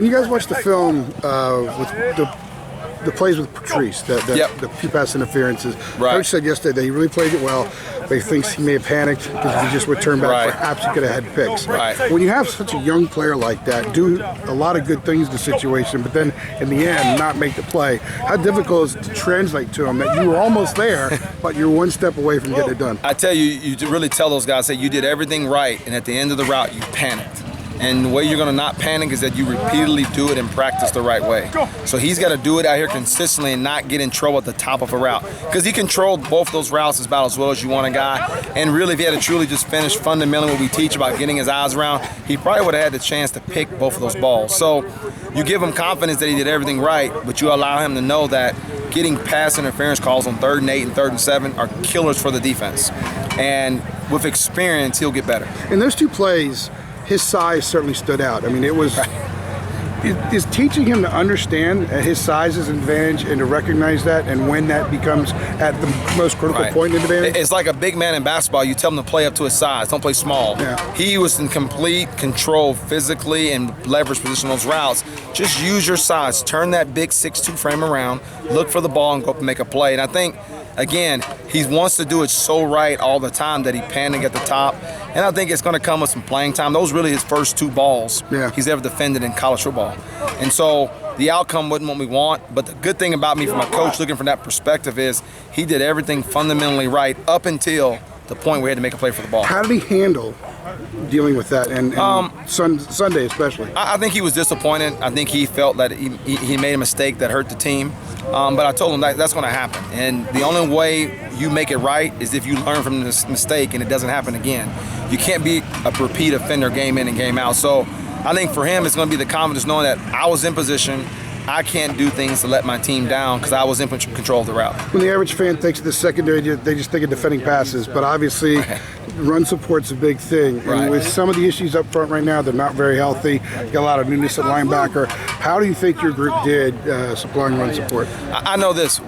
When you guys watch the film with the plays with Patrice, the few pass interferences, Coach said yesterday that he really played it well, but he thinks he may have panicked because if he just returned back, perhaps he could have had picks. When you have such a young player like that, do a lot of good things in the situation, but then in the end not make the play, how difficult is it to translate to him that you were almost there, but you're one step away from getting it done? I tell you, you really tell those guys that you did everything right, and at the end of the route, you panicked. And the way you're going to not panic is that you repeatedly do it and practice the right way. So he's got to do it out here consistently and not get in trouble at the top of a route. Because he controlled both those routes about as well as you want a guy. And really, if he had to truly just finish fundamentally what we teach about getting his eyes around, he probably would have had the chance to pick both of those balls. So you give him confidence that he did everything right, but you allow him to know that getting pass interference calls on 3rd and 8 and 3rd and 7 are killers for the defense. And with experience, he'll get better. In those two plays, his size certainly stood out. I mean, it was is teaching him to understand his size is an advantage and to recognize that, and when that becomes at the most critical point in the advantage. It's like a big man in basketball. You tell him to play up to his size. Don't play small. He was in complete control physically and leverage position on those routes. Just use your size. Turn that big 6'2" frame around. Look for the ball and go up and make a play. And I think, again, he wants to do it so right all the time that he panicked at the top. And I think it's going to come with some playing time. Those really his first 2 balls he's ever defended in college football. And so the outcome wasn't what we want. But the good thing about me from a coach looking from that perspective is he did everything fundamentally right up until the point where he had to make a play for the ball. How did he handle dealing with that, and Sunday especially? I think he was disappointed. I think he felt that he made a mistake that hurt the team. But I told him that's going to happen. And the only way you make it right is if you learn from this mistake and it doesn't happen again. You can't be a repeat offender game in and game out. So I think for him it's going to be the confidence knowing that I was in position. I can't do things to let my team down because I was in control of the route. When the average fan thinks of the secondary, they just think of defending passes. But obviously, run support's a big thing. And with some of the issues up front right now, they're not very healthy. You got a lot of newness at linebacker. How do you think your group did supplying run support? I know this.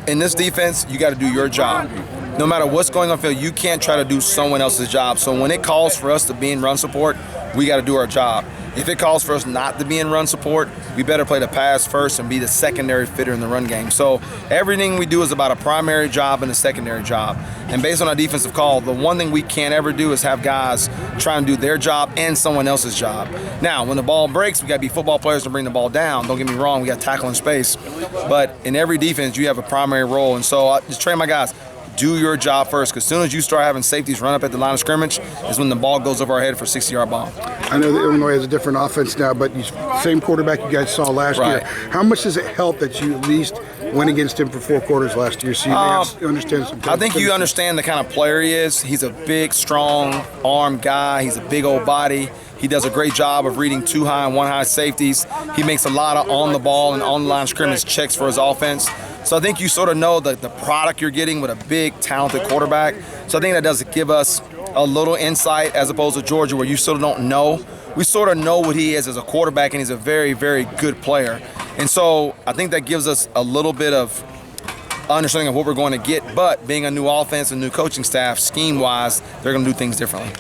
In this defense, you got to do your job. No matter what's going on field, you can't try to do someone else's job. So when it calls for us to be in run support, we got to do our job. If it calls for us not to be in run support, we better play the pass first and be the secondary fitter in the run game. So everything we do is about a primary job and a secondary job. And based on our defensive call, the one thing we can't ever do is have guys try and do their job and someone else's job. Now, when the ball breaks, we got to be football players to bring the ball down. Don't get me wrong, we got to tackle in space. But in every defense, you have a primary role. And so I just train my guys. Do your job first, because as soon as you start having safeties run up at the line of scrimmage is when the ball goes over our head for a 60-yard ball. I know that Illinois has a different offense now, but same quarterback you guys saw last year. How much does it help that you at least went against him for 4 quarters last year, so you understand some things? I think you understand the kind of player he is. He's a big, strong, armed guy. He's a big old body. He does a great job of reading 2 high and 1 high safeties. He makes a lot of on the ball and on the line of scrimmage checks for his offense. So I think you sort of know the product you're getting with a big, talented quarterback. So I think that does give us a little insight as opposed to Georgia, where you sort of don't know. We sort of know what he is as a quarterback, and he's a very, very good player. And so I think that gives us a little bit of understanding of what we're going to get. But being a new offense and new coaching staff, scheme-wise, they're going to do things differently.